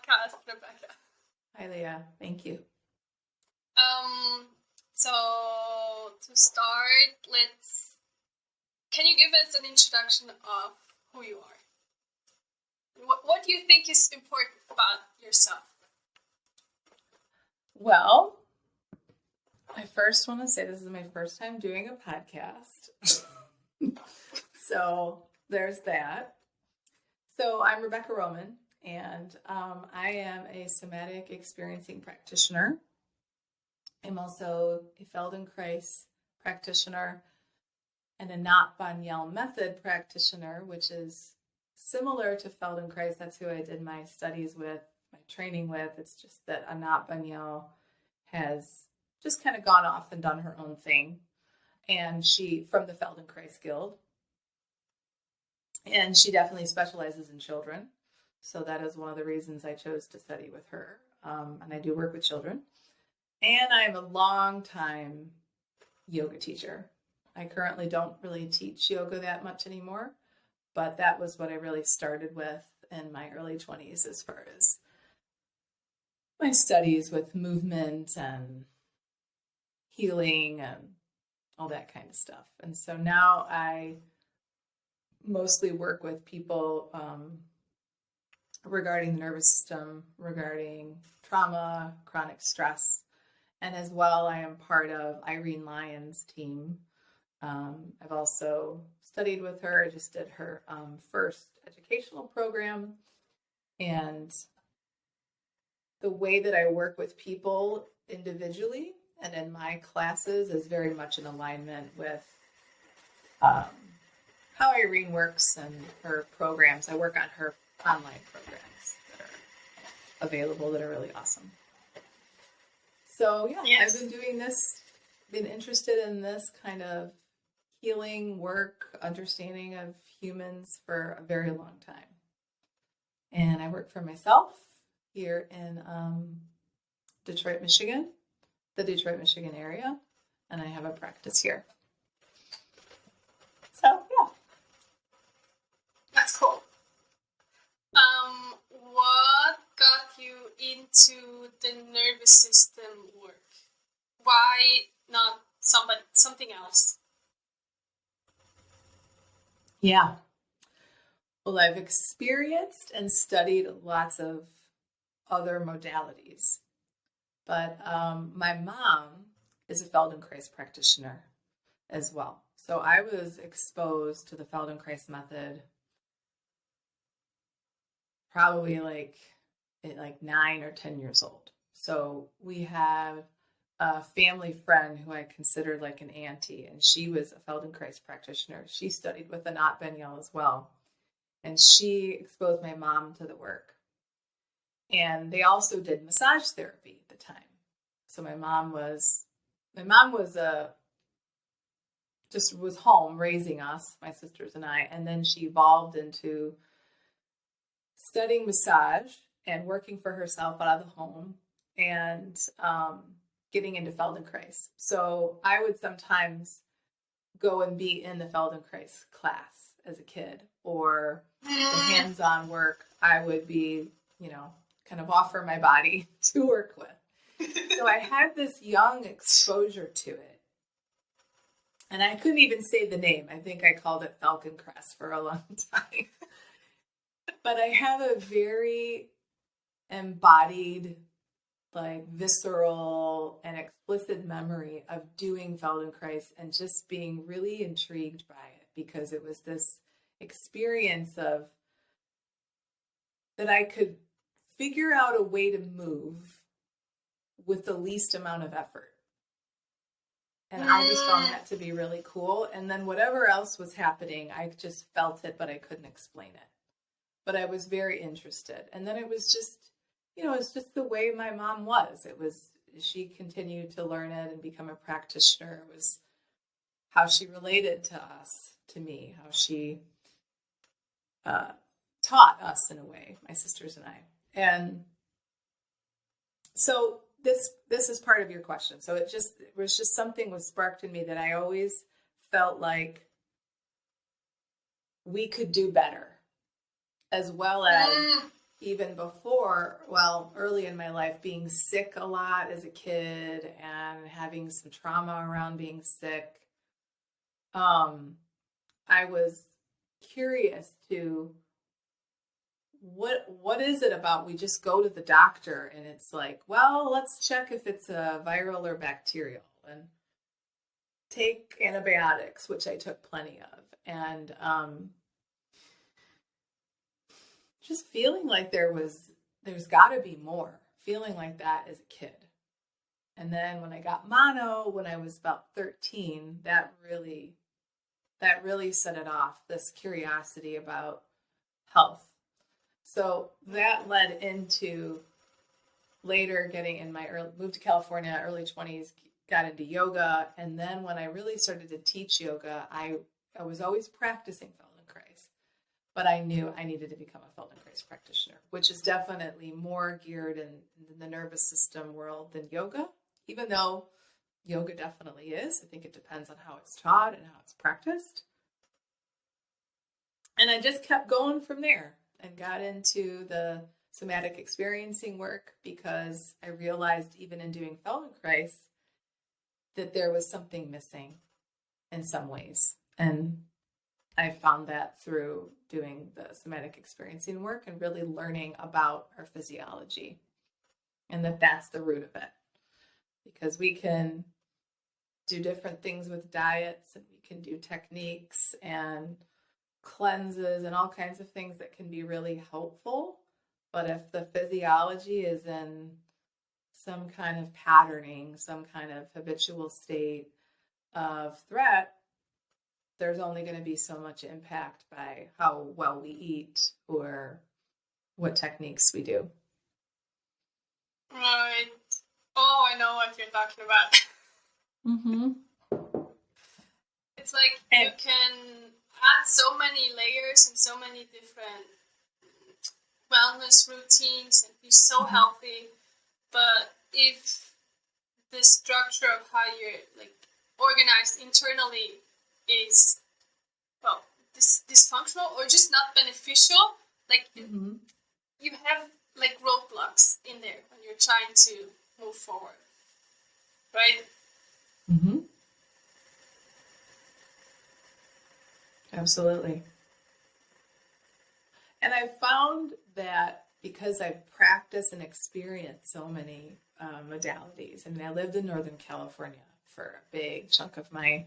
podcast, Rebecca. Hi, Leah. Thank you. So to start, can you give us an introduction of who you are? What do you think is important about yourself? Well, I first want to say this is my first time doing a podcast. So there's that. So I'm Rebecca Roman, and I am a Somatic Experiencing practitioner. I'm also a Feldenkrais practitioner and a Anat Baniel method practitioner, which is similar to Feldenkrais. That's who I did my studies with, my training with. It's just that Anat Baniel has just kind of gone off and done her own thing. And she, from the Feldenkrais Guild, and she definitely specializes in children. So that is one of the reasons I chose to study with her. And I do work with children. And I'm a long-time yoga teacher. I currently don't really teach yoga that much anymore, but that was what I really started with in my early 20s as far as my studies with movement and healing and all that kind of stuff. And so now I mostly work with people regarding the nervous system, regarding trauma, chronic stress. And as well, I am part of Irene Lyon's team. I've also studied with her. I just did her first educational program. And the way that I work with people individually and in my classes is very much in alignment with how Irene works and her programs. I work on her online programs that are available that are really awesome. So, yeah, yes. I've been doing this, been interested in this kind of healing work, understanding of humans for a very long time. And I work for myself here in Detroit, Michigan, the Detroit, Michigan area, and I have a practice here. So, yeah. That's cool. What got you into the nervous system work? Why not something else? Yeah. Well, I've experienced and studied lots of other modalities, but my mom is a Feldenkrais practitioner as well. So I was exposed to the Feldenkrais method probably like 9 or 10 years old. So we have a family friend who I considered like an auntie, and she was a Feldenkrais practitioner. She studied with Anat Baniel as well, and she exposed my mom to the work. And they also did massage therapy at the time. So my mom was was home raising us, my sisters and I, and then she evolved into studying massage and working for herself out of the home and getting into Feldenkrais. So I would sometimes go and be in the Feldenkrais class as a kid, or the hands-on work I would be, kind of offer my body to work with. So I had this young exposure to it. And I couldn't even say the name. I think I called it Feldenkrais for a long time. But I have a very embodied, visceral and explicit memory of doing Feldenkrais and just being really intrigued by it, because it was this experience of that I could figure out a way to move with the least amount of effort. And I just found that to be really cool. And then whatever else was happening, I just felt it, but I couldn't explain it. But I was very interested. And then it was just, it's just the way my mom was. She continued to learn it and become a practitioner. It was how she related to us, to me, how she taught us in a way, my sisters and I. And so this is part of your question. So it was just something was sparked in me that I always felt like we could do better, as well as even before, well, early in my life, being sick a lot as a kid and having some trauma around being sick, I was curious to what is it about we just go to the doctor and it's like, well, let's check if it's a viral or bacterial and take antibiotics, which I took plenty of, and just feeling like there's got to be more, feeling like that as a kid. And then when I got mono when I was about 13, that really set it off, this curiosity about health. So that led into later getting in my moved to California, early 20s, got into yoga. And then when I really started to teach yoga, I was always practicing Feldenkrais, but I knew I needed to become a Feldenkrais practitioner, which is definitely more geared in the nervous system world than yoga, even though yoga definitely is. I think it depends on how it's taught and how it's practiced. And I just kept going from there and got into the somatic experiencing work because I realized even in doing Feldenkrais that there was something missing in some ways. And I found that through doing the somatic experiencing work and really learning about our physiology, and that's the root of it. Because we can do different things with diets, and we can do techniques and cleanses and all kinds of things that can be really helpful. But if the physiology is in some kind of patterning, some kind of habitual state of threat, there's only going to be so much impact by how well we eat or what techniques we do. Right. Oh, I know what you're talking about. Mm-hmm. It's like you can add so many layers and so many different wellness routines and be so healthy, but if the structure of how you're like organized internally is dysfunctional or just not beneficial, like you have like roadblocks in there when you're trying to move forward, right? Mm-hmm. Absolutely. And I found that because I practice and experience so many modalities. I mean, I lived in Northern California for a big chunk of my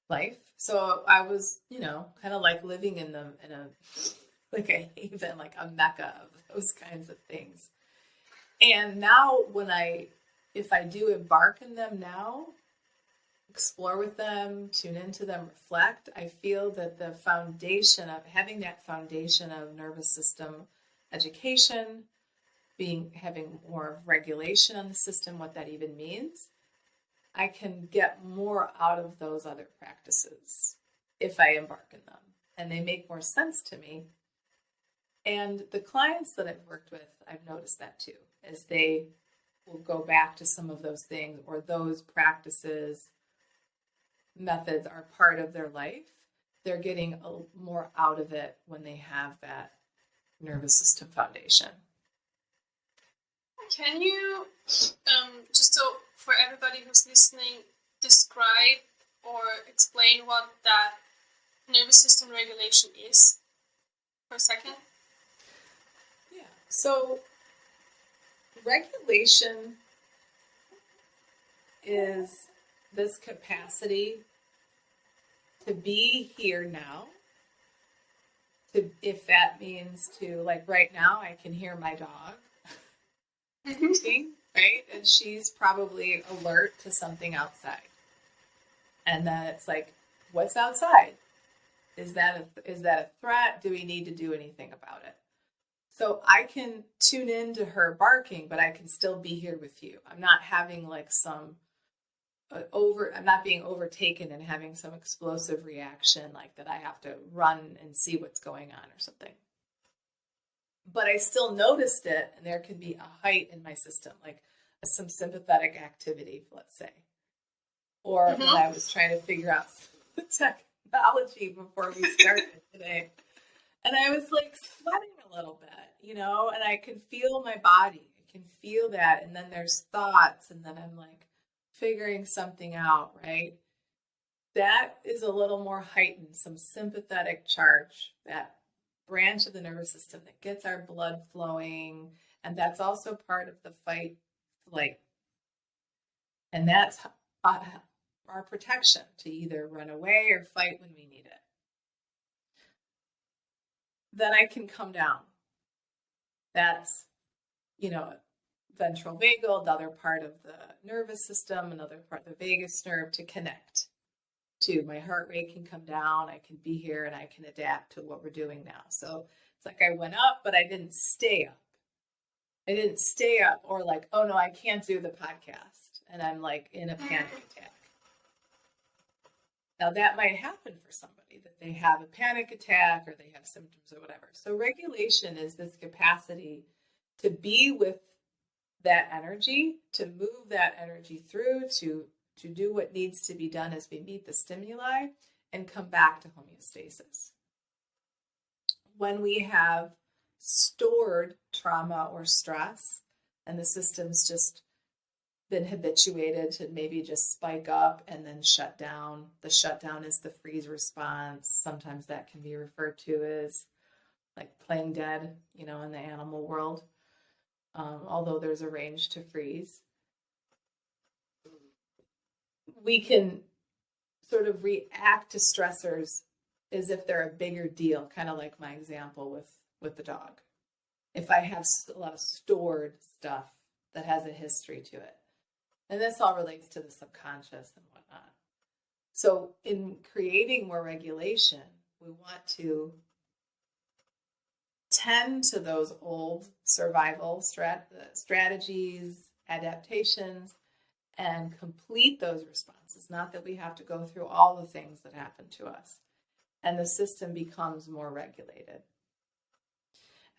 life. So I was, kind of like living in a like a haven, like a mecca of those kinds of things. And now if I do embark in them now, explore with them, tune into them, reflect, I feel that the foundation of having that foundation of nervous system education, having more regulation on the system, what that even means, I can get more out of those other practices if I embark in them. And they make more sense to me. And the clients that I've worked with, I've noticed that too, as they will go back to some of those things or those practices, methods are part of their life. They're getting more out of it when they have that nervous system foundation. Can you, just so for everybody who's listening, describe or explain what that nervous system regulation is for a second? Yeah. So regulation is this capacity to be here now. If that means to, like right now, I can hear my dog eating, right? And she's probably alert to something outside. And then it's like, what's outside? Is that a threat? Do we need to do anything about it? So I can tune into her barking, but I can still be here with you. I'm not having like I'm not being overtaken and having some explosive reaction like that I have to run and see what's going on or something. But I still noticed it, and there could be a height in my system, like some sympathetic activity, let's say. Or when I was trying to figure out the technology before we started today, and I was like sweating a little bit, and I can feel my body. I can feel that. And then there's thoughts, and then I'm like figuring something out, right? That is a little more heightened, some sympathetic charge, that branch of the nervous system that gets our blood flowing. And that's also part of the fight flight. And that's our protection, to either run away or fight when we need it. Then I can come down. That's, ventral vagal, the other part of the nervous system, another part of the vagus nerve, to connect to. My heart rate can come down. I can be here and I can adapt to what we're doing now. So it's like I went up, but I didn't stay up. I didn't stay up, or like, oh no, I can't do the podcast, and I'm like in a panic attack. Now that might happen for somebody, that they have a panic attack or they have symptoms or whatever. So regulation is this capacity to be with that energy, to move that energy through, to do what needs to be done as we meet the stimuli and come back to homeostasis. When we have stored trauma or stress and the system's just been habituated to maybe just spike up and then shut down. The shutdown is the freeze response. Sometimes that can be referred to as like playing dead, in the animal world. Although there's a range to freeze. We can sort of react to stressors as if they're a bigger deal, kind of like my example with the dog. If I have a lot of stored stuff that has a history to it. And this all relates to the subconscious and whatnot. So in creating more regulation, we want to tend to those old survival strategies, adaptations, and complete those responses. Not that we have to go through all the things that happen to us. And the system becomes more regulated.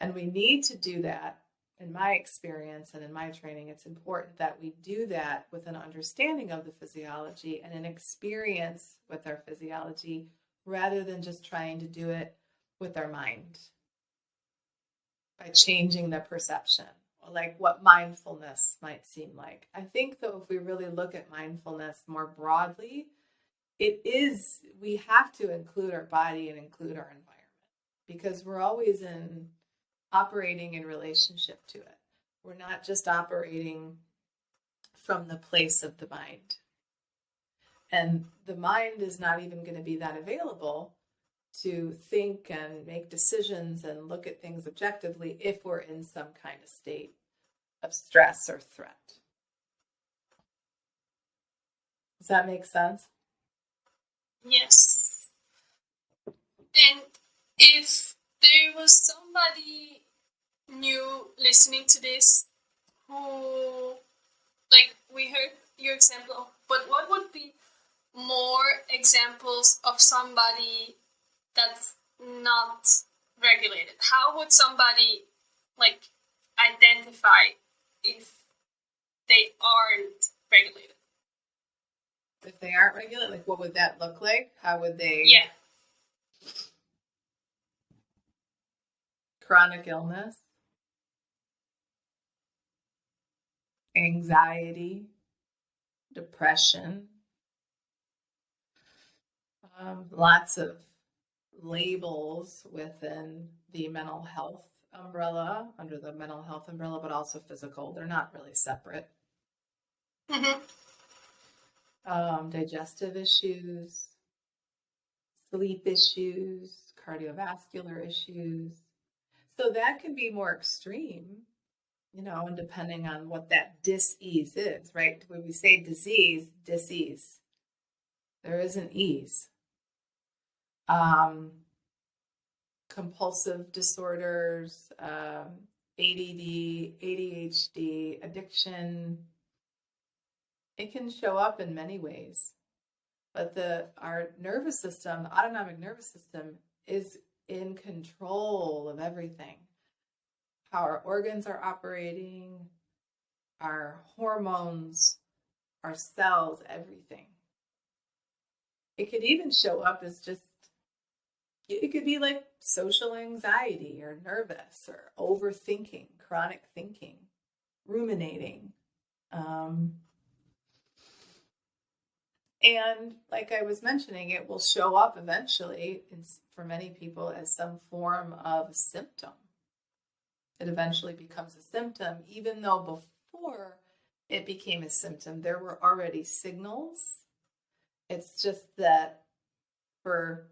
And we need to do that. In my experience and in my training, it's important that we do that with an understanding of the physiology and an experience with our physiology, rather than just trying to do it with our mind by changing the perception, or like what mindfulness might seem like. I think, though, if we really look at mindfulness more broadly, we have to include our body and include our environment, because we're always operating in relationship to it. We're not just operating from the place of the mind. And the mind is not even going to be that available to think and make decisions and look at things objectively if we're in some kind of state of stress or threat. Does that make sense? Yes. And if there was somebody new listening to this who, like, we heard your example, but what would be more examples of somebody that's not regulated? How would somebody, like, identify if they aren't regulated? If they aren't regulated, like, what would that look like? How would they? Yeah. Chronic illness, anxiety, depression, lots of labels within the mental health umbrella, under the mental health umbrella, but also physical. They're not really separate. Mm-hmm. Digestive issues, sleep issues, cardiovascular issues. So that can be more extreme, and depending on what that dis-ease is, right? When we say disease, dis-ease. There isn't ease. Compulsive disorders, ADD, ADHD, addiction. It can show up in many ways. But our nervous system, the autonomic nervous system, is in control of everything. How our organs are operating, our hormones, our cells, everything. It could even show up as just It could be like social anxiety or nervous or overthinking, chronic thinking, ruminating. And like I was mentioning, it will show up eventually for many people as some form of symptom. It eventually becomes a symptom, even though before it became a symptom, there were already signals. It's just that for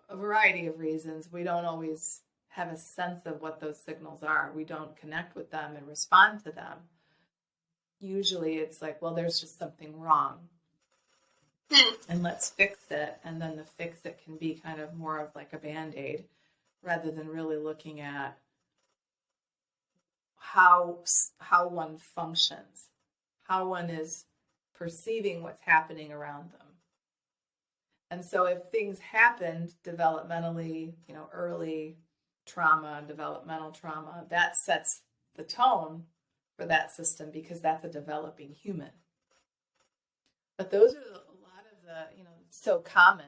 a variety of reasons, we don't always have a sense of what those signals are. We don't connect with them and respond to them. Usually it's like, well, there's just something wrong. And let's fix it. And then the fix it can be kind of more of like a Band-Aid rather than really looking at how one functions, how one is perceiving what's happening around them. And so if things happened developmentally, early trauma, developmental trauma, that sets the tone for that system because that's a developing human. But those are a lot of the, so common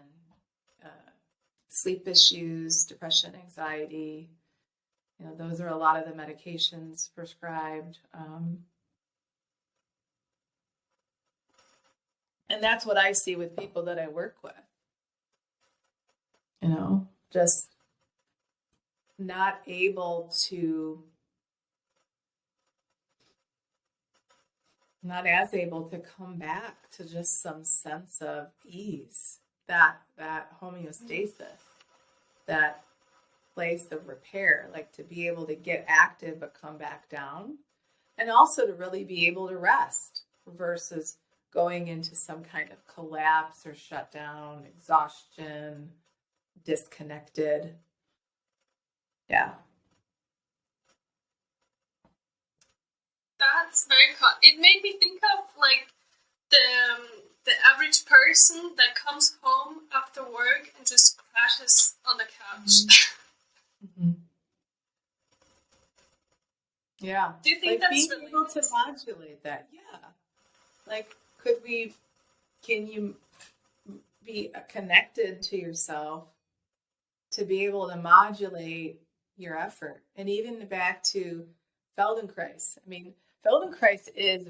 sleep issues, depression, anxiety. Those are a lot of the medications prescribed. And that's what I see with people that I work with. Just not as able to come back to just some sense of ease, that homeostasis, that place of repair, like to be able to get active but come back down, and also to really be able to rest versus going into some kind of collapse or shutdown, exhaustion, disconnected. Yeah. That's very cool. It made me think of like the average person that comes home after work and just crashes on the couch. Mm-hmm. Yeah. Do you think like that's being able to modulate that? Yeah. Like, can you be connected to yourself to be able to modulate your effort? And even back to Feldenkrais. I mean, Feldenkrais is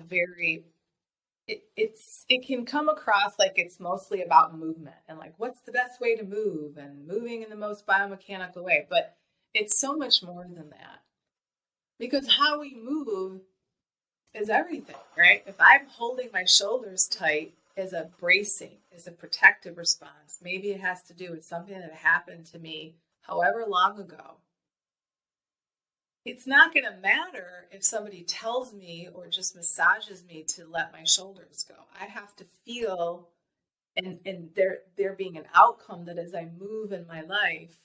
it can come across like it's mostly about movement and like what's the best way to move and moving in the most biomechanical way. But it's so much more than that. Because how we move is everything, right? If I'm holding my shoulders tight as a bracing, as a protective response, maybe it has to do with something that happened to me however long ago. It's not going to matter if somebody tells me or just massages me to let my shoulders go. I have to feel and there being an outcome that as I move in my life,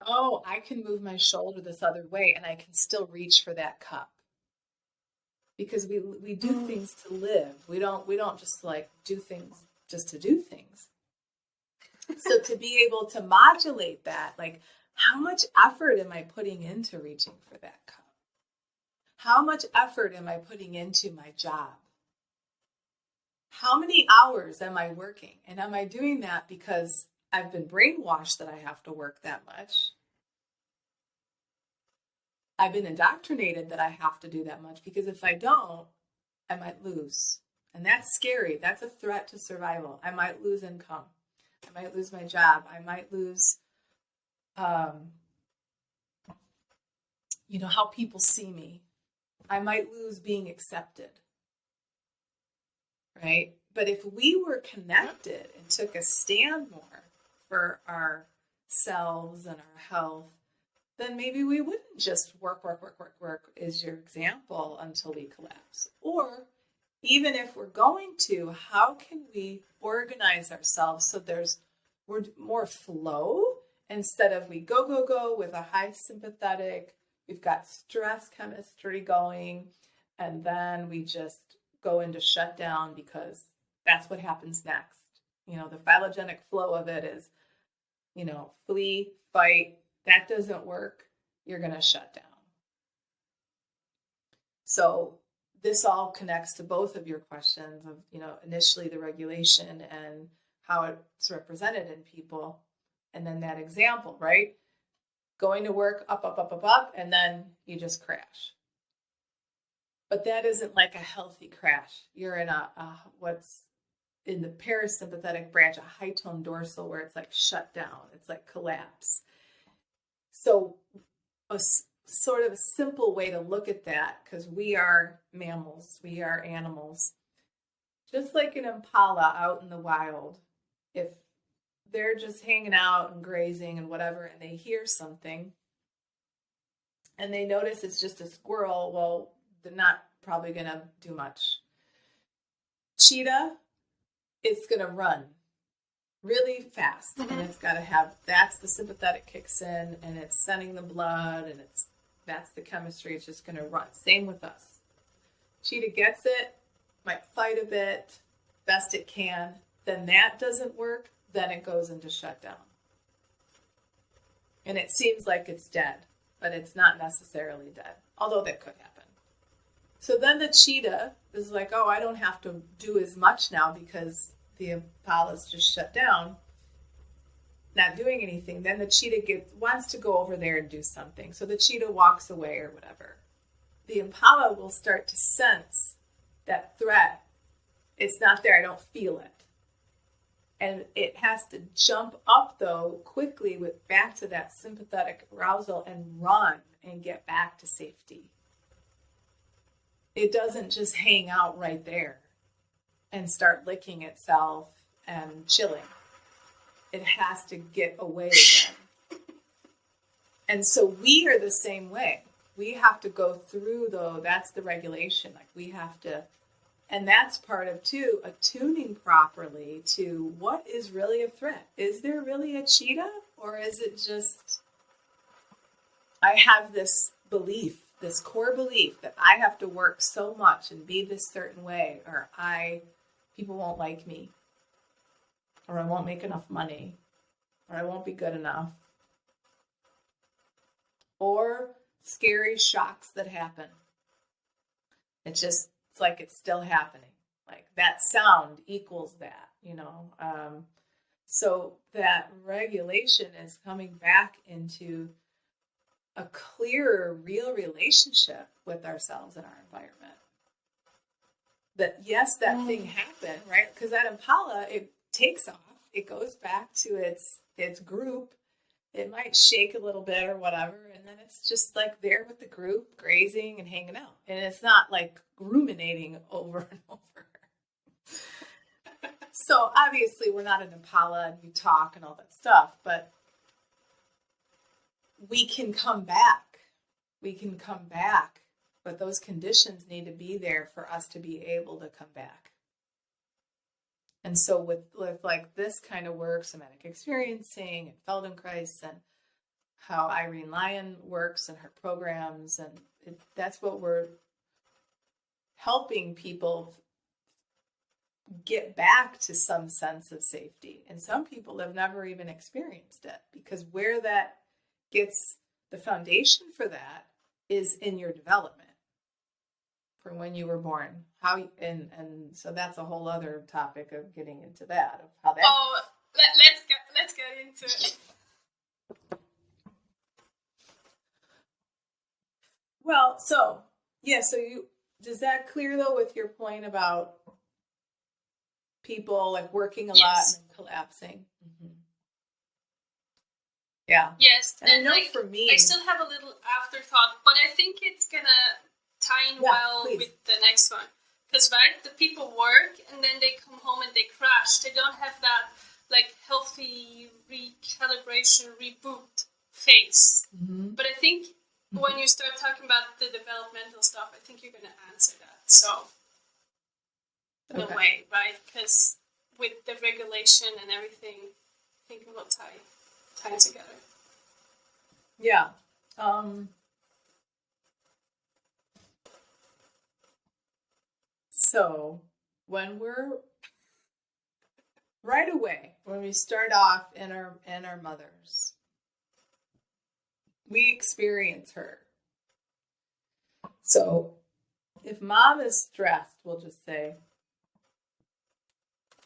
oh, I can move my shoulder this other way and I can still reach for that cup. Because we do things to live. We don't just like do things just to do things. So to be able to modulate that, like how much effort am I putting into reaching for that cup? How much effort am I putting into my job? How many hours am I working? And am I doing that because I've been brainwashed that I have to work that much? I've been indoctrinated that I have to do that much because if I don't, I might lose. And that's scary. That's a threat to survival. I might lose income. I might lose my job. I might lose, how people see me. I might lose being accepted. Right? But if we were connected and took a stand more for ourselves and our health, then maybe we wouldn't just work is your example until we collapse. Or even if we're going to, how can we organize ourselves so we're more flow instead of we go with a high sympathetic, we've got stress chemistry going, and then we just go into shutdown because that's what happens next. The phylogenetic flow of it is, flee, fight. That doesn't work. You're going to shut down. So this all connects to both of your questions of, initially the regulation and how it's represented in people. And then that example, right? Going to work, up, up, up, up, up, and then you just crash. But that isn't like a healthy crash. You're in what's in the parasympathetic branch, a high tone dorsal, where it's like shut down. It's like collapse. So a sort of a simple way to look at that, because we are mammals, we are animals, just like an impala out in the wild, if they're just hanging out and grazing and whatever, and they hear something and they notice it's just a squirrel, well, they're not probably going to do much. Cheetah, it's going to run really fast, and it's got to have, that's the sympathetic kicks in, and it's sending the blood, and that's the chemistry. It's just going to run. Same with us. Cheetah gets it, might fight a bit, best it can. Then that doesn't work. Then it goes into shutdown. And it seems like it's dead, but it's not necessarily dead, although that could happen. So then the cheetah is like, oh, I don't have to do as much now because the impala's just shut down, not doing anything. Then the cheetah wants to go over there and do something. So the cheetah walks away or whatever. The impala will start to sense that threat. It's not there. I don't feel it. And it has to jump up, though, quickly back to that sympathetic arousal and run and get back to safety. It doesn't just hang out right there and start licking itself and chilling. It has to get away again. And so we are the same way. We have to go through, though, that's the regulation. Like we have to, and that's part of, too, attuning properly to what is really a threat. Is there really a cheetah? Or is it just, I have this belief, this core belief that I have to work so much and be this certain way, or people won't like me, or I won't make enough money, or I won't be good enough, or scary shocks that happen. It's like it's still happening. Like that sound equals that, so that regulation is coming back into a clearer, real relationship with ourselves and our environment. That, yes, that thing happened, right? Because that impala, it takes off. It goes back to its group. It might shake a little bit or whatever, and then it's just like there with the group, grazing and hanging out. And it's not like ruminating over and over. So obviously we're not an impala and we talk and all that stuff, but we can come back. We can come back, but those conditions need to be there for us to be able to come back. And so with like this kind of work, somatic experiencing and Feldenkrais, and how Irene Lyon works and her programs, and that's what we're helping people get back to some sense of safety. And some people have never even experienced it, because where that gets, the foundation for that is in your development from when you were born. And so that's a whole other topic of getting into that, of how that. Oh, let's get into it. Well, so does that clear though with your point about people like working a lot and collapsing? Mm-hmm. Yeah. Yes, and I know for me, I still have a little afterthought, but I think it's gonna tie in with the next one. Because the people work and then they come home and they crash. They don't have that like healthy recalibration, reboot phase. Mm-hmm. But I think when you start talking about the developmental stuff, I think you're gonna answer that. So in a way, right? Because with the regulation and everything, I think it will tie together. Yeah. So when we're right away, when we start off in our mothers, we experience her. So if mom is stressed, we'll just say,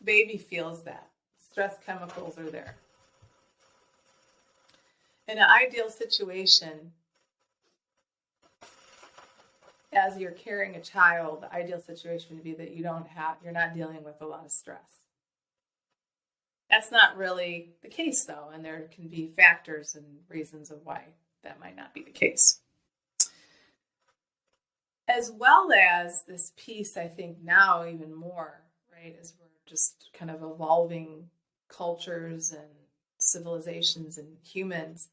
baby feels that. Stress chemicals are there. In an ideal situation, as you're carrying a child, the ideal situation would be that you're not dealing with a lot of stress. That's not really the case, though, and there can be factors and reasons of why that might not be the case. As well as this piece, I think now even more, right, as we're just kind of evolving cultures and civilizations and humans,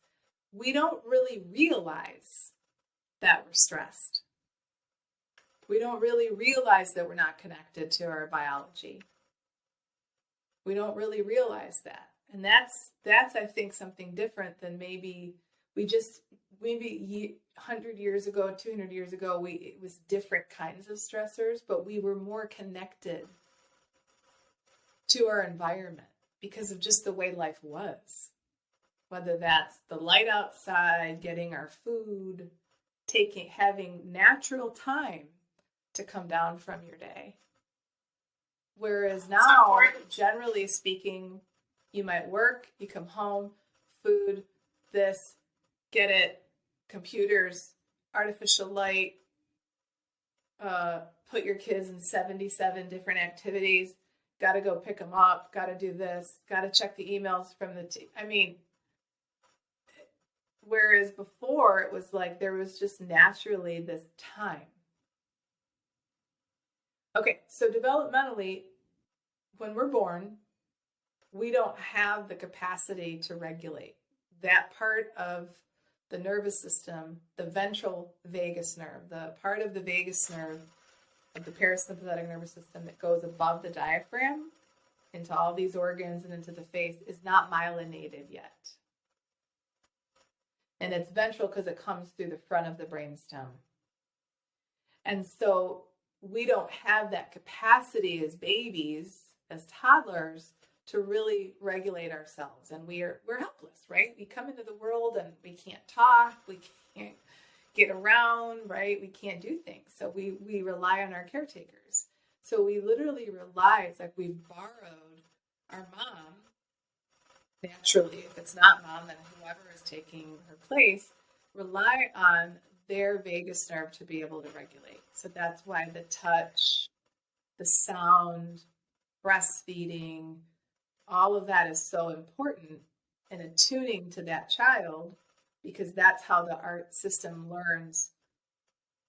we don't really realize that we're stressed. We don't really realize that we're not connected to our biology. We don't really realize that. And that's I think, something different than maybe 100 years ago, 200 years ago, it was different kinds of stressors, but we were more connected to our environment because of just the way life was. Whether that's the light outside, getting our food, having natural time to come down from your day. Whereas now, generally speaking, you might work, you come home, food, this, get it, computers, artificial light, put your kids in 77 different activities, got to go pick them up, got to do this, got to check the emails from whereas before it was like there was just naturally this time. Okay, so developmentally, when we're born, we don't have the capacity to regulate. That part of the nervous system, the ventral vagus nerve, the part of the vagus nerve of the parasympathetic nervous system that goes above the diaphragm into all these organs and into the face, is not myelinated yet. And it's ventral because it comes through the front of the brainstem. And so we don't have that capacity as babies, as toddlers, to really regulate ourselves. And we're helpless, right? We come into the world and we can't talk, we can't get around, right? We can't do things. So we rely on our caretakers. So we literally rely, it's like we borrowed our mom. Naturally, if it's not mom, then whoever is taking her place, rely on their vagus nerve to be able to regulate. So that's why the touch, the sound, breastfeeding, all of that is so important in attuning to that child, because that's how the art system learns,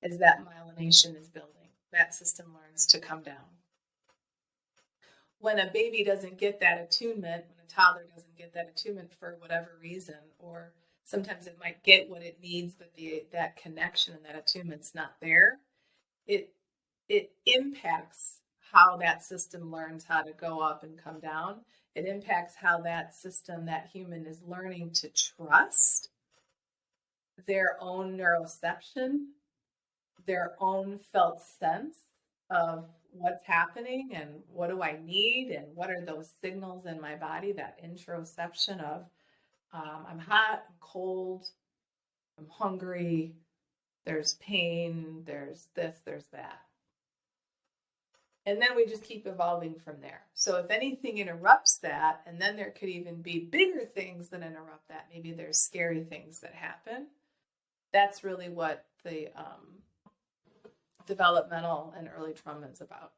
is that myelination is building. That system learns to come down. When a baby doesn't get that attunement, when a toddler doesn't get that attunement for whatever reason, or sometimes it might get what it needs, but that connection and that attunement's not there, it impacts how that system learns how to go up and come down. It impacts how that system, that human, is learning to trust their own neuroception, their own felt sense of what's happening and what do I need and what are those signals in my body, that interoception of I'm hot, I'm cold, I'm hungry, there's pain, there's this, there's that. And then we just keep evolving from there. So if anything interrupts that, and then there could even be bigger things that interrupt that, maybe there's scary things that happen, that's really what the developmental and early trauma is about.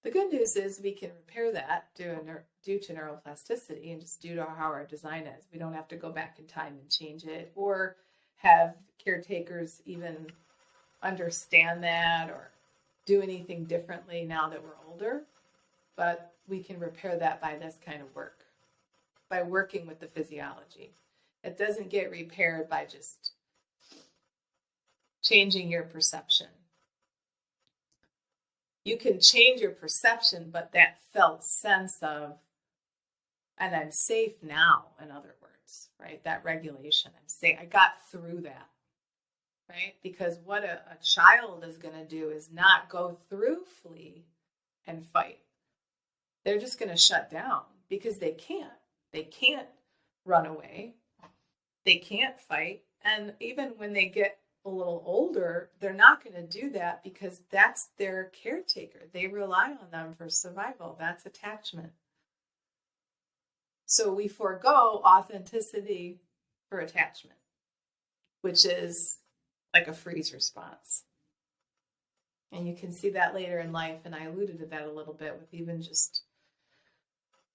The good news is we can repair that due to neuroplasticity and just due to how our design is. We don't have to go back in time and change it, or have caretakers even understand that or do anything differently now that we're older. But we can repair that by this kind of work, by working with the physiology. It doesn't get repaired by just changing your perception. You can change your perception, but that felt sense of, and I'm safe now, in other words, right? That regulation, I'm safe. I got through that, right? Because what a child is going to do is not go through flee and fight. They're just going to shut down because they can't. They can't run away. They can't fight. And even when they get a little older, they're not going to do that because that's their caretaker. They rely on them for survival. That's attachment. So we forego authenticity for attachment, which is like a freeze response. And you can see that later in life, and I alluded to that a little bit with even just,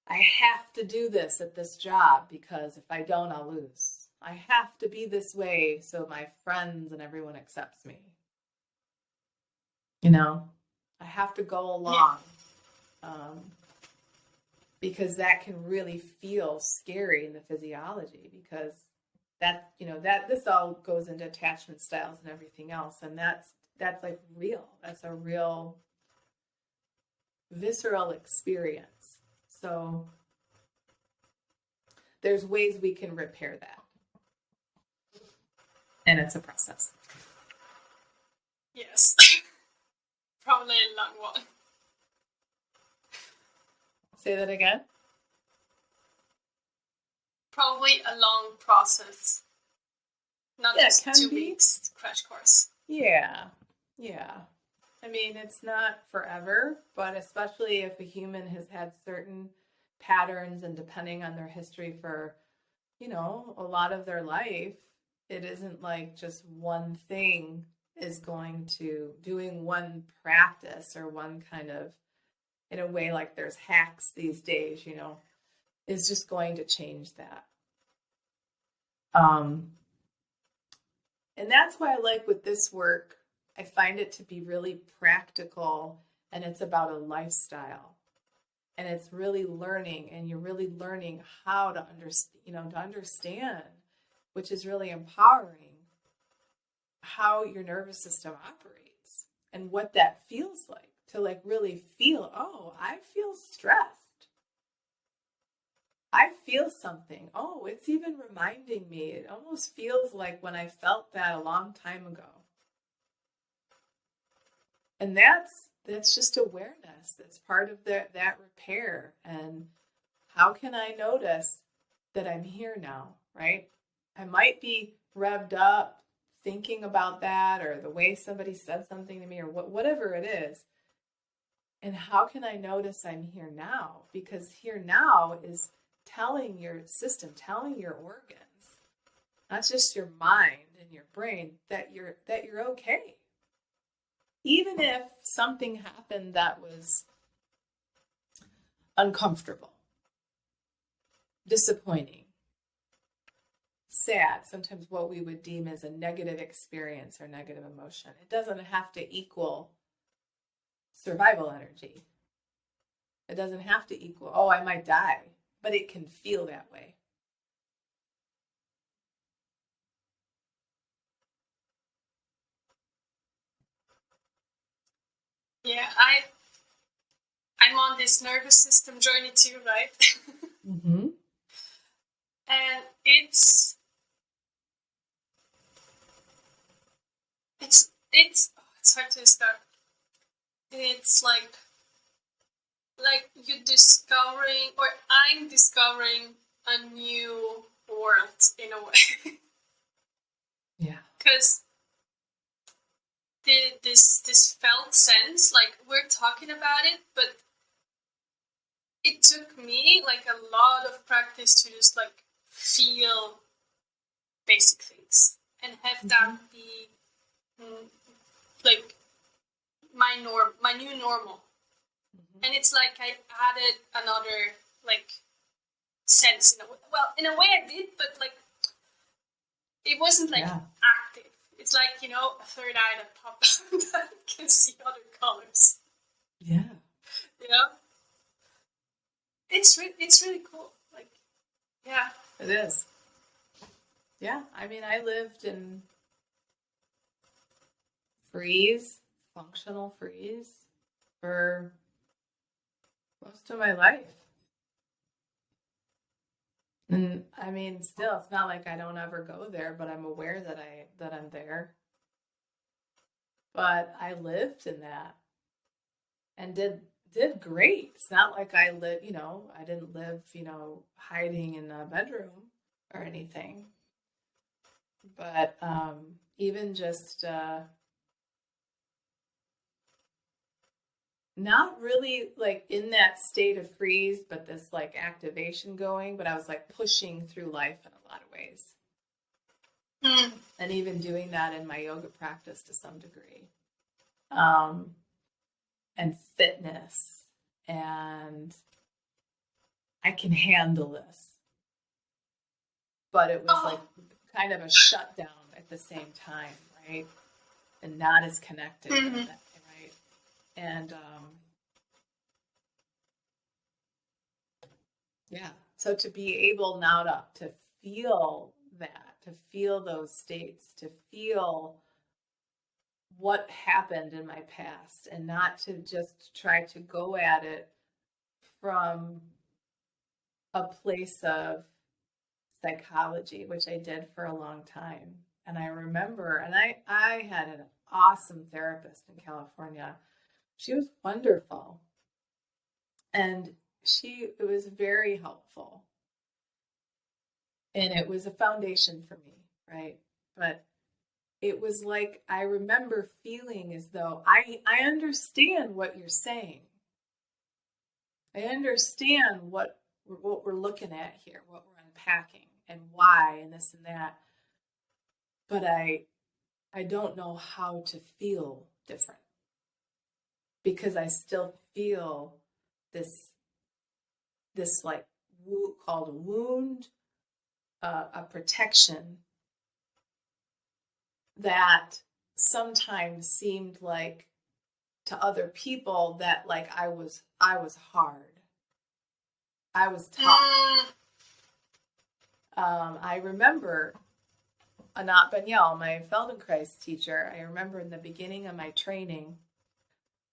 I have to do this at this job because if I don't, I'll lose. I have to be this way so my friends and everyone accepts me. You know, I have to go along because that can really feel scary in the physiology, because that, you know, that this all goes into attachment styles and everything else. And that's like real. That's a real visceral experience. So there's ways we can repair that. And it's a process. Yes. Probably a long one. Say that again? Probably a long process. Not just 2 weeks crash course. Yeah. I mean, it's not forever, but especially if a human has had certain patterns and depending on their history for, you know, a lot of their life, it isn't like just one thing is going to, doing one practice or one kind of, in a way, like there's hacks these days, you know, is just going to change that. And that's why I like with this work, I find it to be really practical, and it's about a lifestyle, and it's really learning, and you're really learning how to understand, which is really empowering, how your nervous system operates and what that feels like, to like really feel, oh, I feel stressed. I feel something. Oh, it's even reminding me. It almost feels like when I felt that a long time ago. And that's just awareness. That's part of that repair. And how can I notice that I'm here now, right? I might be revved up thinking about that, or the way somebody said something to me, or whatever it is. And how can I notice I'm here now? Because here now is telling your system, telling your organs, not just your mind and your brain, that you're okay. Even if something happened that was uncomfortable, disappointing, sad, sometimes what we would deem as a negative experience or negative emotion, it doesn't have to equal survival energy. It doesn't have to equal, oh, I might die, but it can feel that way. Yeah, I'm on this nervous system journey too, right? Mm-hmm. And it's hard to describe. It's like you're discovering, or I'm discovering a new world in a way. Yeah. Because this felt sense, like we're talking about it, but it took me like a lot of practice to just like feel basic things and have that be like my new normal. And it's like I added another like sense in a way. Well, in a way I did, but like it wasn't like active. It's like, you know, a third eye that popped up that can see other colors. Yeah. You know? It's really cool. Like, yeah. It is. Yeah. I mean, I lived in functional freeze for most of my life. And I mean, still, it's not like I don't ever go there, but I'm aware that I'm there. But I lived in that and did great. It's not like I didn't live, hiding in a bedroom or anything. But even just not really like in that state of freeze, but this like activation going, but I was like pushing through life in a lot of ways. Mm. and even doing that in my yoga practice to some degree. And fitness, and I can handle this. But it was like kind of a shutdown at the same time, right? And not as connected, right? And yeah, so to be able now to feel that, to feel those states, to feel what happened in my past, and not to just try to go at it from a place of psychology, which I did for a long time. And I remember, and I had an awesome therapist in California. She was wonderful. And it was very helpful. And it was a foundation for me, right? But it was like, I remember feeling as though I understand what you're saying. I understand what we're looking at here, what we're unpacking, and why, and this and that. But I don't know how to feel different, because I still feel this like called a wound, a protection that sometimes seemed like to other people that like I was hard, I was tough. I remember Anat Baniel, my Feldenkrais teacher. I remember in the beginning of my training,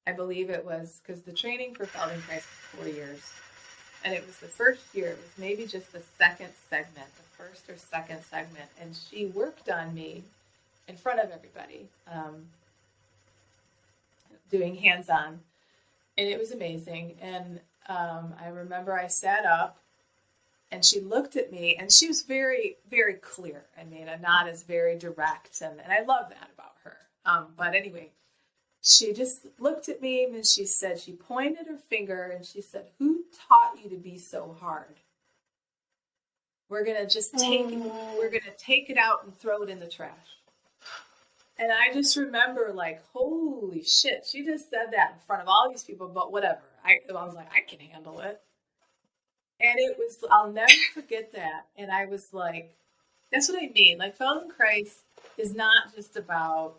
I believe it was, because the training for Feldenkrais is 4 years. And it was the first year, it was maybe just the second segment, the first or second segment. And she worked on me in front of everybody, doing hands-on. And it was amazing. And I remember I sat up, and she looked at me, and she was very, very clear. I mean, Anat is very direct, and I love that about her. But anyway, she just looked at me, and she said, she pointed her finger, and she said, "Who taught you to be so hard? We're going to just take it out and throw it in the trash." And I just remember like, holy shit, she just said that in front of all these people, but whatever. I was like, I can handle it. And it was, I'll never forget that. And I was like, that's what I mean. Like, Feldenkrais is not just about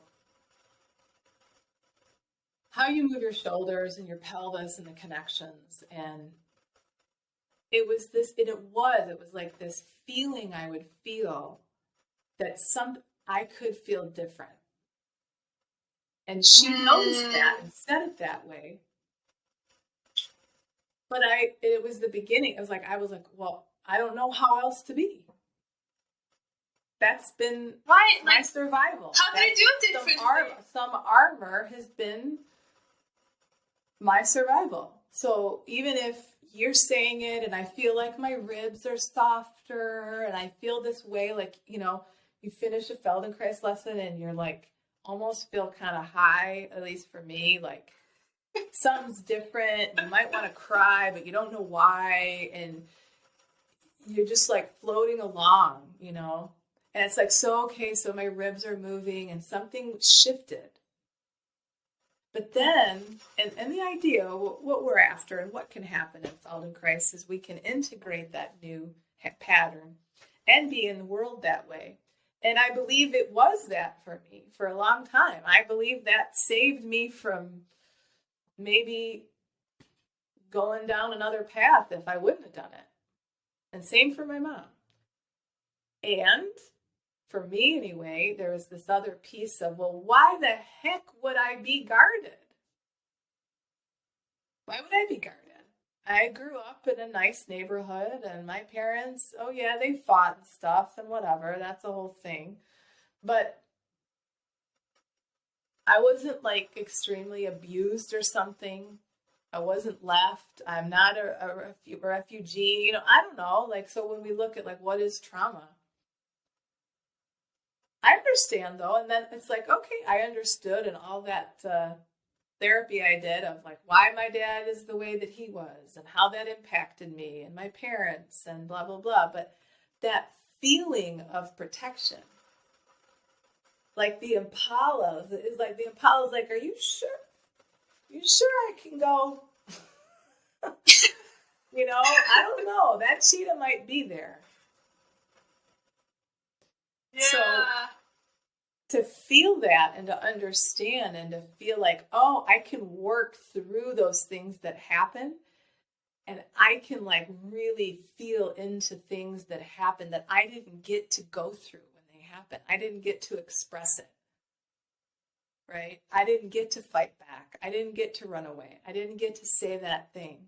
how you move your shoulders and your pelvis and the connections. And it was like this feeling I would feel that I could feel different. And she noticed that and said it that way. But it was the beginning. I was like, well, I don't know how else to be. That's been my survival. How do you do it differently? Some armor has been my survival. So even if you're saying it and I feel like my ribs are softer and I feel this way, like, you know, you finish a Feldenkrais lesson and you're like, almost feel kind of high, at least for me, like something's different. You might want to cry, but you don't know why. And you're just like floating along, you know, and it's like, so my ribs are moving and something shifted. But then, and the idea, what we're after and what can happen in Feldenkrais is we can integrate that new pattern and be in the world that way. And I believe it was that for me for a long time. I believe that saved me from maybe going down another path if I wouldn't have done it. And same for my mom. And for me anyway, there was this other piece of, well, why the heck would I be guarded? Why would I be guarded? I grew up in a nice neighborhood, and my parents, oh yeah, they fought and stuff and whatever. That's a whole thing. But I wasn't like extremely abused or something. I wasn't left. I'm not a refugee. You know, I don't know. Like, so when we look at like, what is trauma? I understand though. And then it's like, okay, I understood, and all that therapy I did of like why my dad is the way that he was and how that impacted me and my parents and blah, blah, blah. But that feeling of protection like the Impalas. It's like the Impala's like, are you sure? You sure I can go? I don't know. That cheetah might be there. Yeah. So to feel that and to understand and to feel like, oh, I can work through those things that happen. And I can like really feel into things that happen that I didn't get to go through when they happen. I didn't get to express it. Right? I didn't get to fight back. I didn't get to run away. I didn't get to say that thing.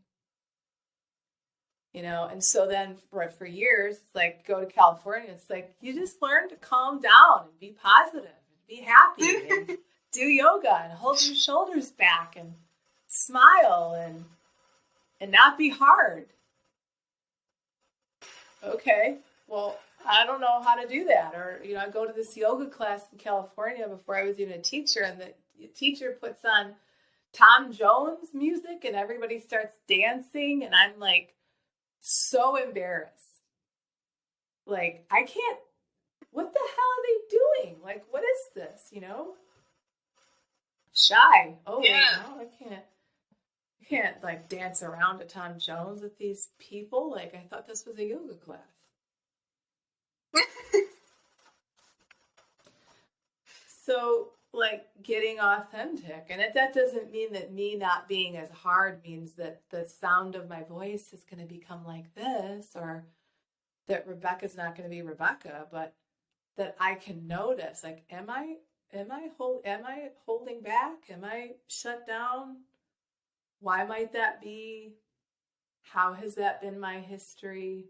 And so then for years, like go to California, it's like you just learn to calm down and be positive and be happy and do yoga and hold your shoulders back and smile and not be hard. Okay, well, I don't know how to do that. Or, I go to this yoga class in California before I was even a teacher, and the teacher puts on Tom Jones music and everybody starts dancing, and I'm like so embarrassed. Like, I can't, what the hell are they doing? Like, what is this, Shy. Oh, yeah. Wait, no, I can't like dance around to Tom Jones with these people. Like, I thought this was a yoga class. So, like, getting authentic. And that doesn't mean that me not being as hard means that the sound of my voice is going to become like this, or that Rebecca's not going to be Rebecca, but that I can notice, like, am I holding back? Am I shut down? Why might that be? How has that been my history?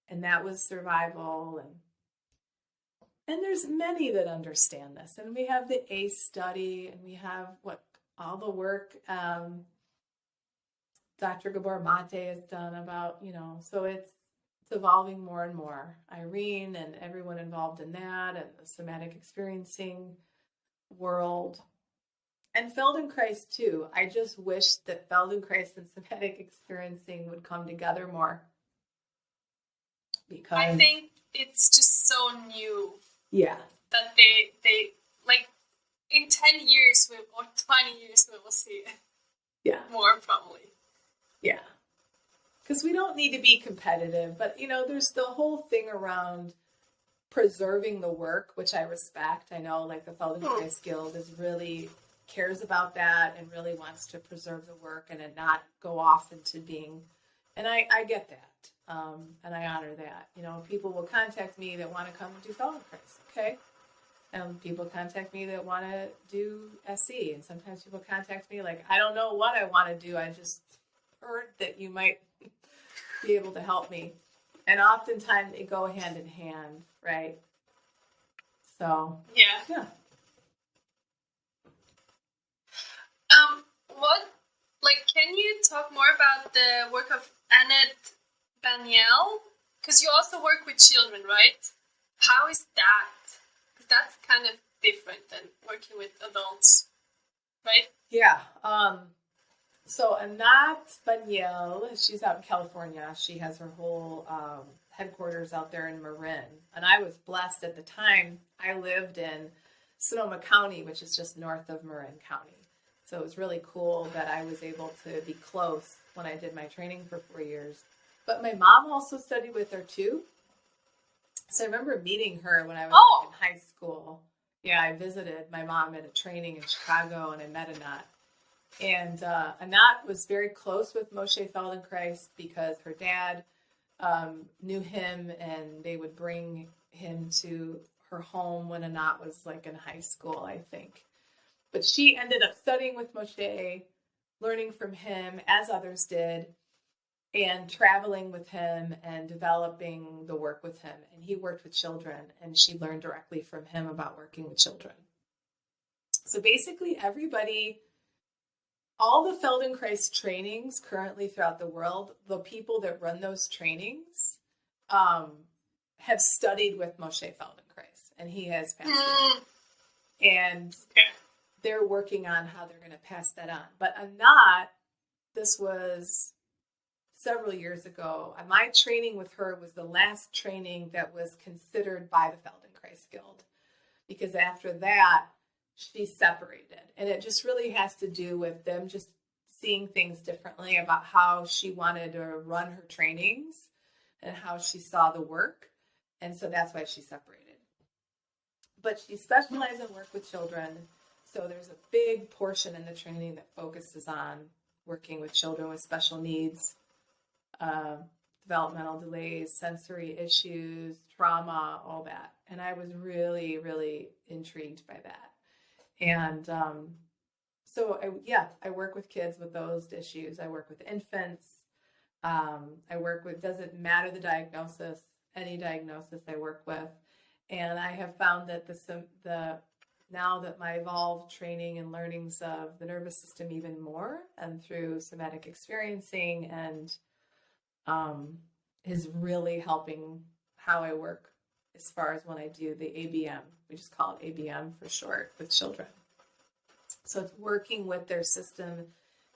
And that was survival. And there's many that understand this. And we have the ACE study, and we have all the work Dr. Gabor Mate has done about, so it's evolving more and more. Irene and everyone involved in that, and the Somatic Experiencing world. And Feldenkrais too. I just wish that Feldenkrais and Somatic Experiencing would come together more. Because I think it's just so new. Yeah. That they like in 10 years or 20 years we will see it. Yeah. More probably. Yeah. Because we don't need to be competitive, but there's the whole thing around preserving the work, which I respect. I know like the Feldenkrais Guild is really cares about that and really wants to preserve the work and it not go off into being, and I get that. And I honor that. People will contact me that want to come and do Feldenkrais. Okay. And people contact me that want to do SE. And sometimes people contact me like, I don't know what I want to do. I just heard that you might be able to help me. And oftentimes they go hand in hand, right? So, yeah. Can you talk more about the work of Anat Baniel? Because you also work with children, right? How is that? Because that's kind of different than working with adults, right? Yeah. So Anat Baniel, she's out in California. She has her whole headquarters out there in Marin. And I was blessed at the time. I lived in Sonoma County, which is just north of Marin County. So it was really cool that I was able to be close when I did my training for 4 years. But my mom also studied with her too. So I remember meeting her when I was in high school. Yeah, I visited my mom at a training in Chicago, and I met Anat. And Anat was very close with Moshe Feldenkrais because her dad knew him, and they would bring him to her home when Anat was like in high school, I think. But she ended up studying with Moshe, learning from him as others did, and traveling with him and developing the work with him. And he worked with children, and she learned directly from him about working with children. So basically everybody, all the Feldenkrais trainings currently throughout the world, the people that run those trainings have studied with Moshe Feldenkrais, and he has passed it on. And they're working on how they're going to pass that on. But Anat, this was several years ago. My training with her was the last training that was considered by the Feldenkrais Guild. because after that, she separated. And it just really has to do with them just seeing things differently about how she wanted to run her trainings and how she saw the work. And so that's why she separated. But she specialized in work with children. So there's a big portion in the training that focuses on working with children with special needs, developmental delays, sensory issues, trauma, all that. And I was really, really intrigued by that. And so I work with kids with those issues. I work with infants. I work with, doesn't matter the diagnosis, any diagnosis I work with. And I have found that now that my evolved training and learnings of the nervous system even more, and through somatic experiencing, and is really helping how I work as far as when I do the ABM. We just call it ABM for short, with children. So it's working with their system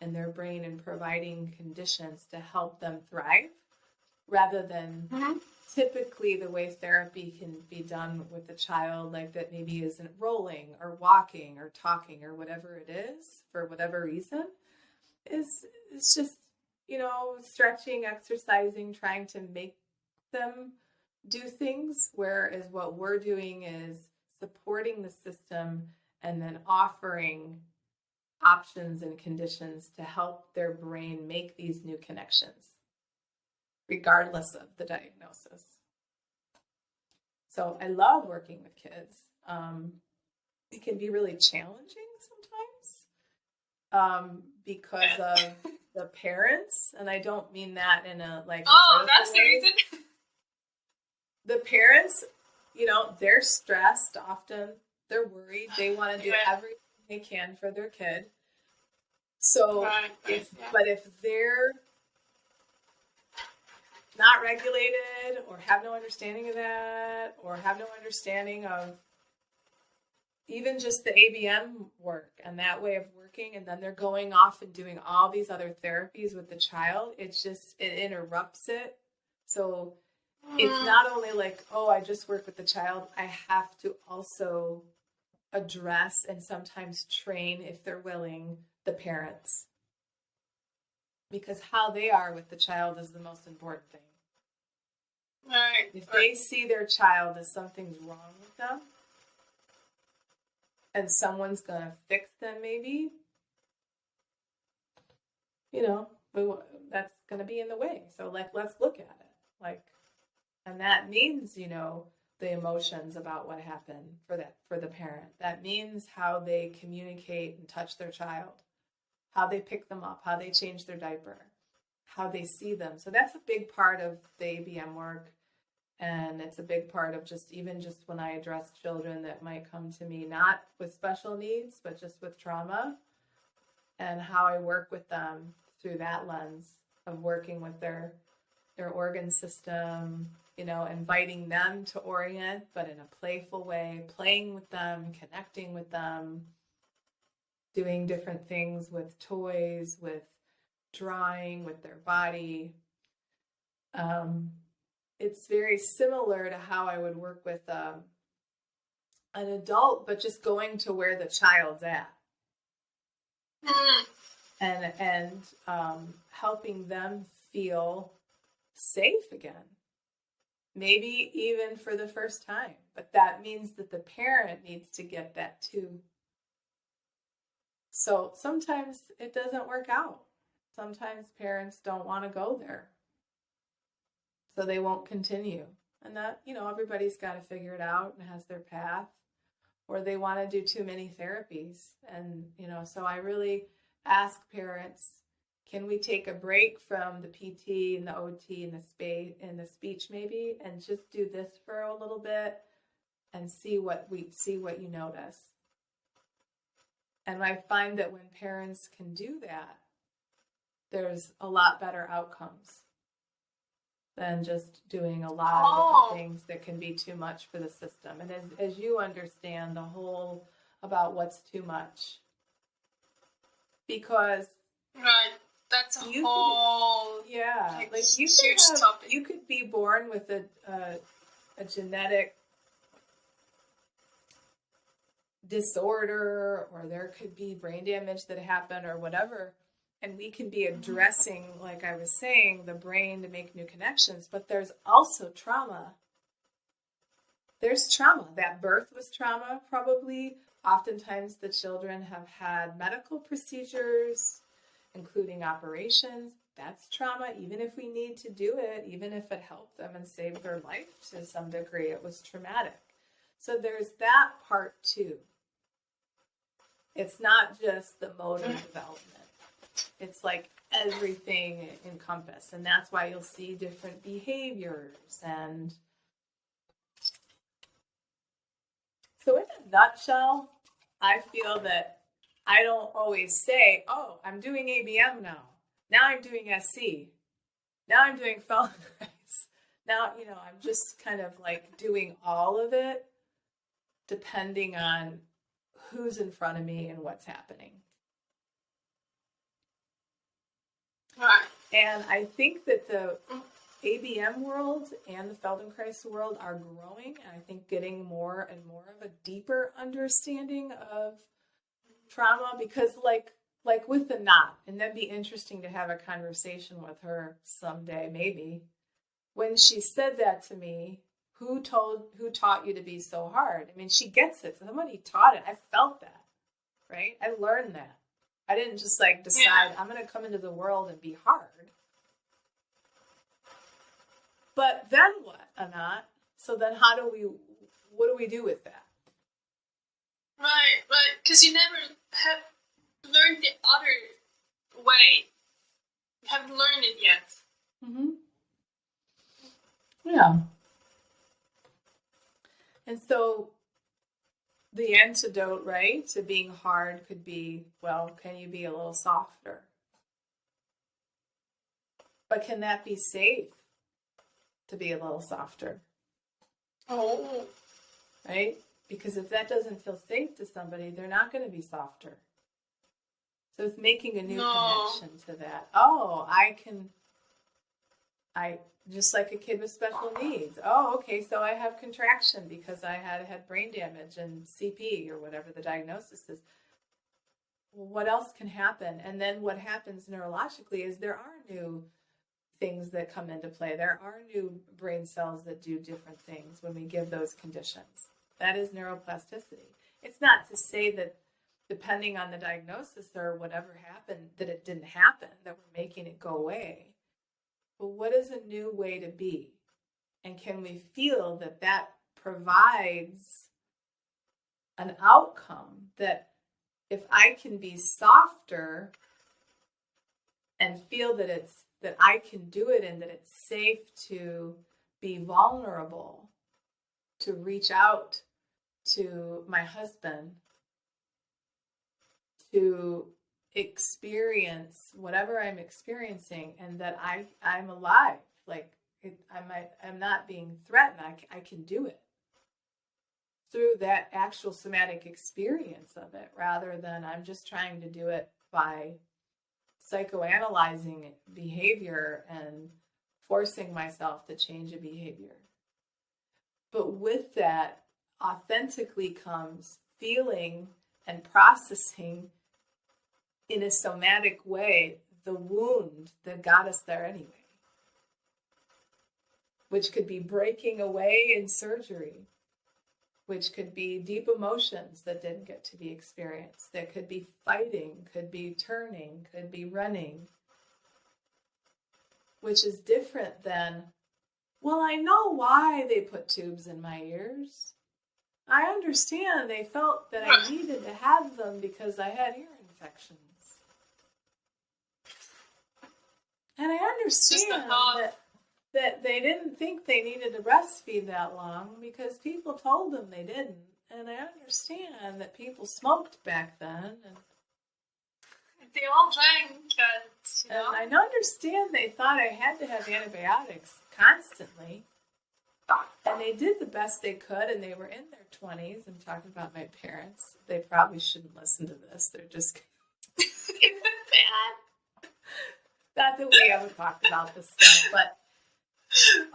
and their brain and providing conditions to help them thrive, rather than typically the way therapy can be done with a child like that maybe isn't rolling or walking or talking or whatever it is, for whatever reason, is it's just, stretching, exercising, trying to make them do things, whereas what we're doing is supporting the system and then offering options and conditions to help their brain make these new connections, regardless of the diagnosis. So I love working with kids. It can be really challenging sometimes because of the parents, and I don't mean that in a that's the reason. The parents, they're stressed often. They're worried. They want to do everything they can for their kid. So but if they're not regulated, or have no understanding of that, or have no understanding of even just the ABM work and that way of working, and then they're going off and doing all these other therapies with the child, it interrupts it. So it's not only like, I just work with the child. I have to also address and sometimes train, if they're willing, the parents. Because how they are with the child is the most important thing. Right. If they see their child as something's wrong with them, and someone's going to fix them maybe, that's going to be in the way. So let's look at it. And that means, the emotions about what happened for the parent. That means how they communicate and touch their child, how they pick them up, how they change their diaper, how they see them. So that's a big part of the ABM work. And it's a big part of just when I address children that might come to me, not with special needs, but just with trauma, and how I work with them through that lens of working with their organ system, inviting them to orient, but in a playful way, playing with them, connecting with them, doing different things with toys, with drawing, with their body. It's very similar to how I would work with an adult, but just going to where the child's at. And helping them feel safe again. Maybe even for the first time. But that means that the parent needs to get that too. So sometimes it doesn't work out. Sometimes parents don't want to go there. So they won't continue. And that, everybody's got to figure it out and has their path. Or they want to do too many therapies. And, so I really ask parents, can we take a break from the PT and the OT and the speech maybe, and just do this for a little bit and see what you notice. And I find that when parents can do that, there's a lot better outcomes than just doing a lot of different things that can be too much for the system. And as you understand the whole about what's too much, because that's a whole huge topic. You could be born with a genetic disorder, or there could be brain damage that happened or whatever. And we can be addressing, like I was saying, the brain to make new connections. But there's also trauma. There's trauma. That birth was trauma, probably. Oftentimes the children have had medical procedures, including operations. That's trauma, even if we need to do it, even if it helped them and saved their life to some degree, it was traumatic. So there's that part too. It's not just the motor development. It's like everything encompassed. And that's why you'll see different behaviors. And so in a nutshell, I feel that I don't always say, oh, I'm doing ABM now. Now I'm doing SC. Now I'm doing Feldenkrais. Now, I'm just kind of like doing all of it depending on who's in front of me and what's happening. Right. And I think that the ABM world and the Feldenkrais world are growing, and I think getting more and more of a deeper understanding of trauma, because like with the knot, and that'd be interesting to have a conversation with her someday, maybe. When she said that to me, who taught you to be so hard? I mean, she gets it. Somebody taught it. I felt that, right? I learned that. I didn't just decide I'm going to come into the world and be hard. But then what, Anat? So then what do we do with that? Right. Because you never have learned the other way. You haven't learned it yet. Mm-hmm. Yeah. And so the antidote, right, to being hard could be, well, can you be a little softer? But can that be safe to be a little softer? Oh. Right? Because if that doesn't feel safe to somebody, they're not going to be softer. So it's making a new connection to that. Oh, I just like a kid with special needs. Oh, okay, so I have contraction because I had brain damage and CP or whatever the diagnosis is. Well, what else can happen? And then what happens neurologically is there are new things that come into play. There are new brain cells that do different things when we give those conditions. That is neuroplasticity. It's not to say that depending on the diagnosis or whatever happened, that it didn't happen, that we're making it go away. But what is a new way to be? And can we feel that that provides an outcome, that if I can be softer and feel that I can do it and that it's safe to be vulnerable, to reach out to my husband, to experience whatever I'm experiencing, and that I'm alive, I'm not being threatened. I can do it through that actual somatic experience of it, rather than I'm just trying to do it by psychoanalyzing behavior and forcing myself to change a behavior. But with that authentically comes feeling and processing in a somatic way the wound that got us there anyway, which could be breaking away in surgery, which could be deep emotions that didn't get to be experienced, that could be fighting, could be turning, could be running, which is different than, well, I know why they put tubes in my ears. I understand they felt that I needed to have them because I had ear infections. And I understand that they didn't think they needed to breastfeed that long because people told them they didn't. And I understand that people smoked back then. And they all drank. And I understand they thought I had to have antibiotics constantly. And they did the best they could, and they were in their 20s. I'm talking about my parents. They probably shouldn't listen to this. They're just bad. Not that we ever talked about this stuff, but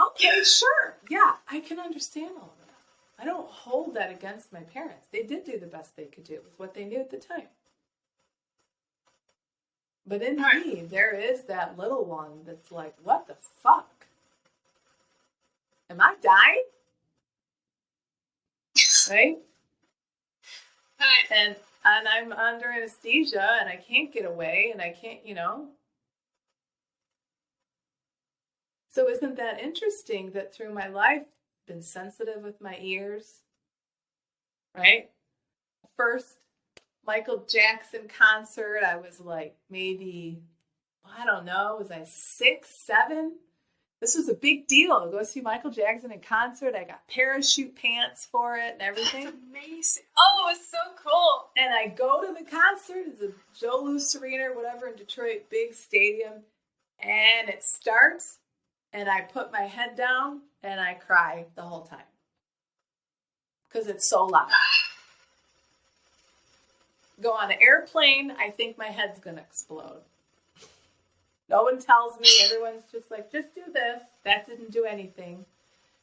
okay, sure. Yeah, I can understand all of that. I don't hold that against my parents. They did do the best they could do with what they knew at the time. But in me, there is that little one that's like, what the fuck? Am I dying? Right? And I'm under anesthesia and I can't get away and I can't, So isn't that interesting that through my life, I've been sensitive with my ears, right? First Michael Jackson concert, I was like maybe, I don't know, was I 6, 7? This was a big deal to go see Michael Jackson in concert. I got parachute pants for it and everything. That's amazing. Oh, it's so cool. And I go to the concert. It's a Joe Louis Arena or whatever in Detroit, big stadium. And it starts and I put my head down and I cry the whole time. Because it's so loud. Go on an airplane, I think my head's going to explode. No one tells me. Everyone's just like, just do this. That didn't do anything.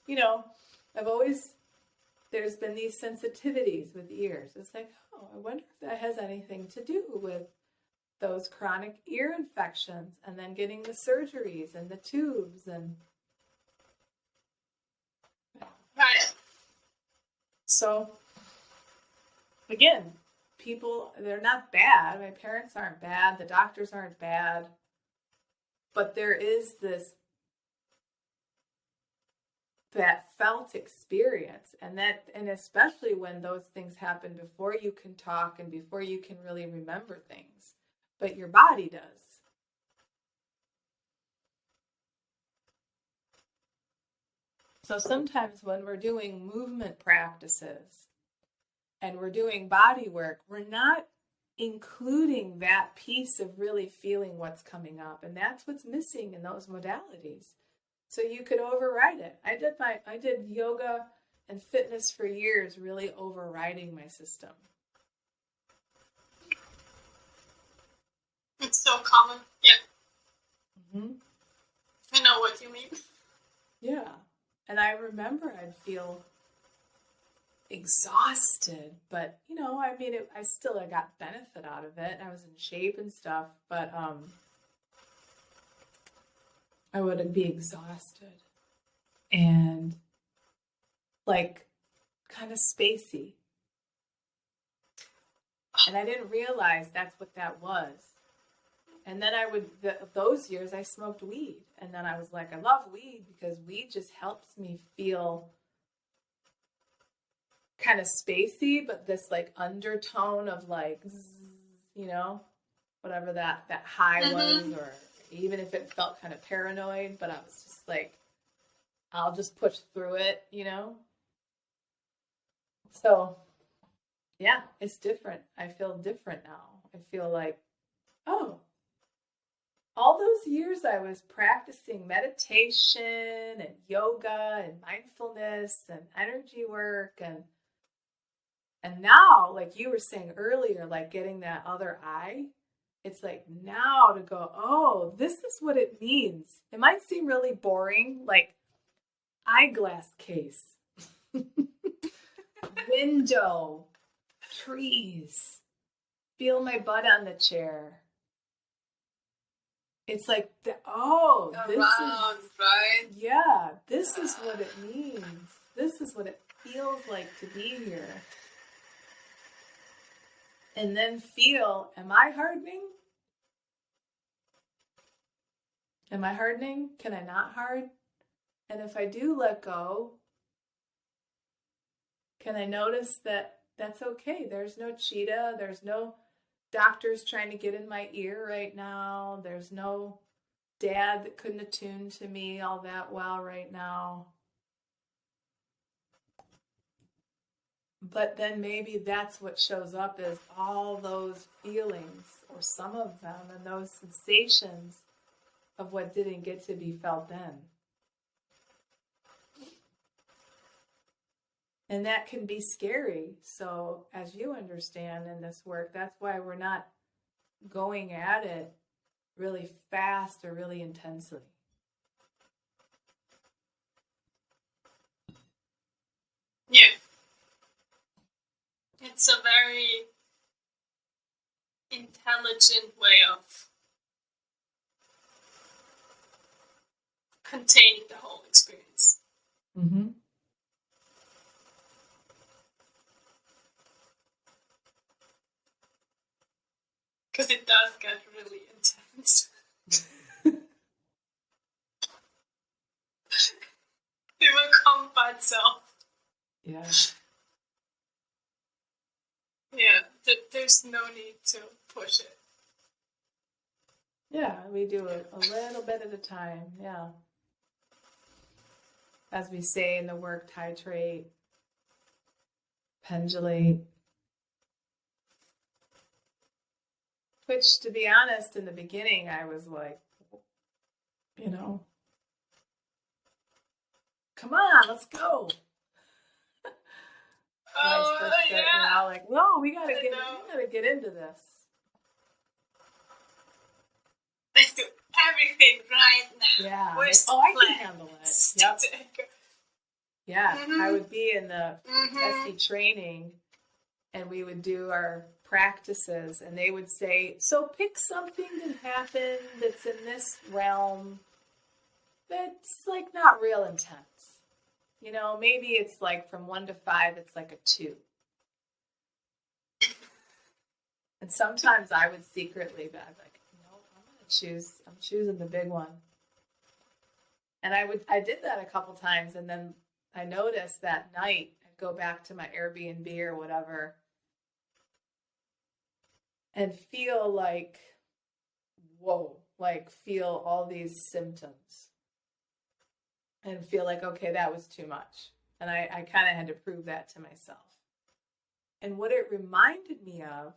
There's been these sensitivities with ears. It's like, oh, I wonder if that has anything to do with those chronic ear infections and then getting the surgeries and the tubes and. Right. So, again, people, they're not bad. My parents aren't bad. The doctors aren't bad. But there is that felt experience, and especially when those things happen before you can talk and before you can really remember things, but your body does. So sometimes when we're doing movement practices and we're doing body work, we're not including that piece of really feeling what's coming up. And that's what's missing in those modalities. So you could override it. I did yoga and fitness for years, really overriding my system. It's so common. Yeah. Mm-hmm. I know what you mean. Yeah. And I remember I'd feel exhausted, but I got benefit out of it. I was in shape and stuff, but I would be exhausted and like kind of spacey. And I didn't realize that's what that was. And then those years I smoked weed. And then I was like, I love weed because weed just helps me feel kind of spacey, but this like undertone of like, whatever that high was, or even if it felt kind of paranoid, but I was just like, I'll just push through it, So yeah, it's different. I feel different now. I feel like, oh, all those years I was practicing meditation and yoga and mindfulness and energy work and now, like you were saying earlier, like getting that other eye, it's like now to go, oh, this is what it means. It might seem really boring, like eyeglass case, window, trees, feel my butt on the chair. It's like, this is, right? Yeah, this is what it means. This is what it feels like to be here. And then feel, am I hardening? Am I hardening? Can I not harden? And if I do let go, can I notice that that's okay? There's no cheetah. There's no doctors trying to get in my ear right now. There's no dad that couldn't attune to me all that well right now. But then maybe that's what shows up is all those feelings, or some of them, and those sensations of what didn't get to be felt then. And that can be scary. So as you understand in this work, that's why we're not going at it really fast or really intensely. Yeah. It's a very intelligent way of containing the whole experience. Mm-hmm. Because it does get really intense. It will come by itself. Yeah. Yeah, there's no need to push it. Yeah, we do it a little bit at a time. Yeah. As we say in the work, titrate, pendulate. Which, to be honest, in the beginning, I was like, come on, let's go. Yeah. Like, no, we gotta get into this. Let's do everything right now. Yeah. I can handle it. Yep. Yeah. Mm-hmm. I would be in the SE training, and we would do our practices, and they would say, so pick something that happened that's in this realm that's like not real intense. Maybe it's like from 1 to 5, it's like a 2. And sometimes I would secretly be like, no, I'm choosing the big one. And I did that a couple times, and then I noticed that night I'd go back to my Airbnb or whatever and feel like, whoa, like feel all these symptoms and feel like, okay, that was too much. And I kind of had to prove that to myself. And what it reminded me of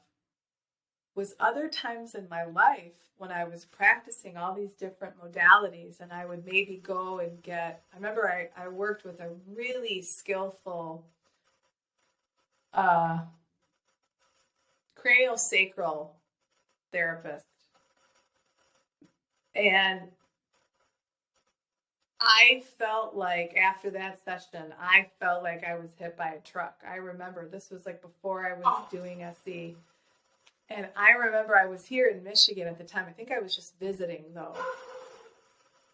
was other times in my life when I was practicing all these different modalities, and I would maybe go and I remember I worked with a really skillful craniosacral therapist. And I felt like after that session, I felt like I was hit by a truck. I remember this was like before I was doing SE. And I remember I was here in Michigan at the time. I think I was just visiting, though,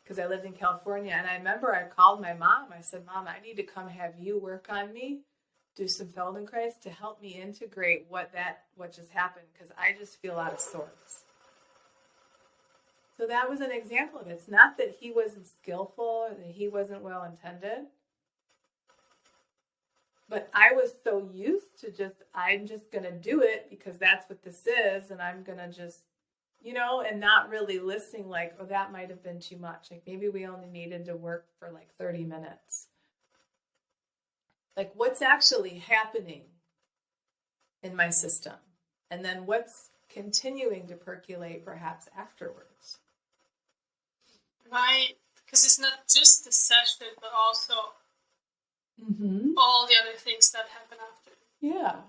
because I lived in California. And I remember I called my mom. I said, Mom, I need to come have you work on me, do some Feldenkrais to help me integrate what just happened, because I just feel out of sorts. So that was an example of it. It's not that he wasn't skillful or that he wasn't well-intended. But I was so used to I'm just going to do it because that's what this is. And I'm going to just, and not really listening like, oh, that might have been too much. Like maybe we only needed to work for like 30 minutes. Like what's actually happening in my system? And then what's continuing to percolate perhaps afterwards? Right. Because it's not just the session, but also all the other things that happen after. Yeah.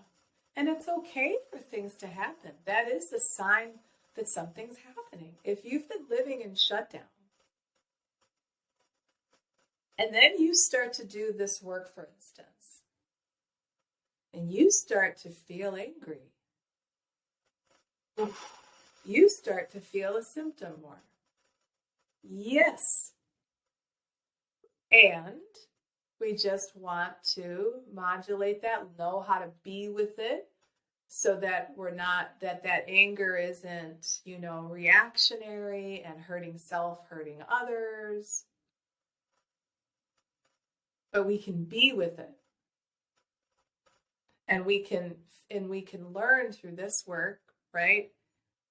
And it's okay for things to happen. That is a sign that something's happening. If you've been living in shutdown, and then you start to do this work, for instance, and you start to feel angry, you start to feel a symptom more. Yes. And we just want to modulate that, know how to be with it so that we're not, that anger isn't, reactionary and hurting self, hurting others. But we can be with it. And we can learn through this work, right?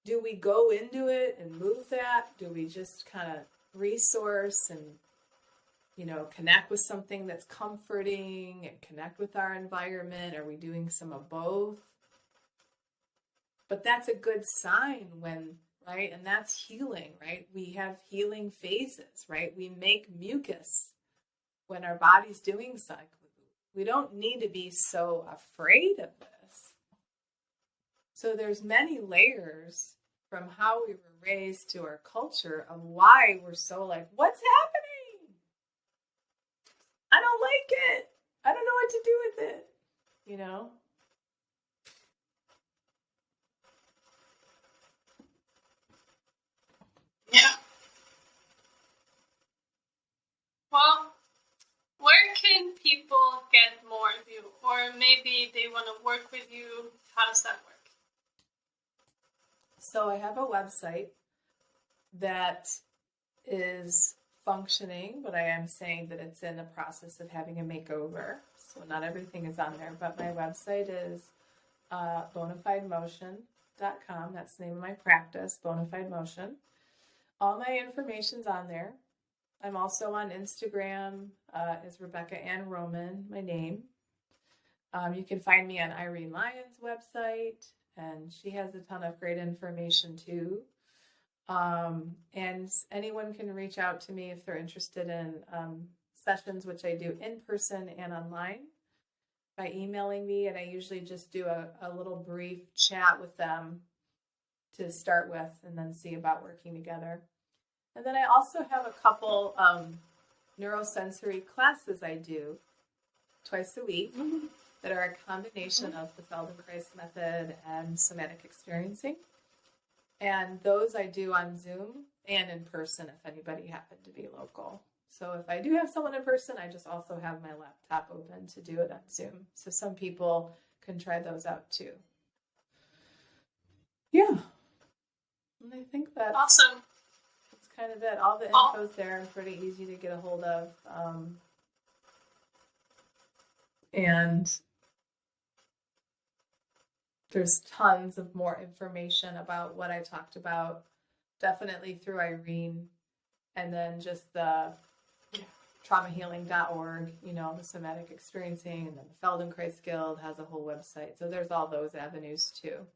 Do we go into it and move that? Do we just kind of resource and connect with something that's comforting and connect with our environment? Are we doing some of both? But that's a good sign when, right? And that's healing, right? We have healing phases, right? We make mucus when our body's doing something. We don't need to be so afraid of this. So there's many layers from how we were raised to our culture of why we're so like, what's happening? I don't like it. I don't know what to do with it. they want to work with you, how does that work? So I have a website that is functioning, but I am saying that it's in the process of having a makeover. So not everything is on there, but my website is bonafidemotion.com. That's the name of my practice, Bonafide Motion. All my information's on there. I'm also on Instagram as Rebecca Ann Roman, my name. You can find me on Irene Lyon's website, and she has a ton of great information too. And anyone can reach out to me if they're interested in sessions, which I do in person and online, by emailing me. And I usually just do a little brief chat with them to start with and then see about working together. And then I also have a couple neurosensory classes I do twice a week that are a combination of the Feldenkrais method and Somatic Experiencing. And those I do on Zoom and in person if anybody happened to be local. So if I do have someone in person, I just also have my laptop open to do it on Zoom. So some people can try those out too. Yeah. And I think that's awesome. That's kind of it. All the info's there and pretty easy to get a hold of. And there's tons of more information about what I talked about, definitely through Irene, and then just the traumahealing.org, the Somatic Experiencing, and then the Feldenkrais Guild has a whole website. So there's all those avenues too.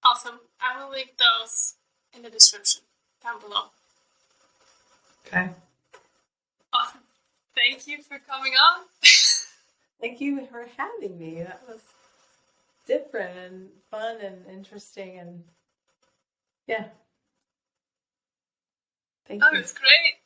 Awesome. I will link those in the description down below. Okay. Awesome. Thank you for coming on. Thank you for having me. That was different and fun and interesting, and yeah. Thank you. It's great.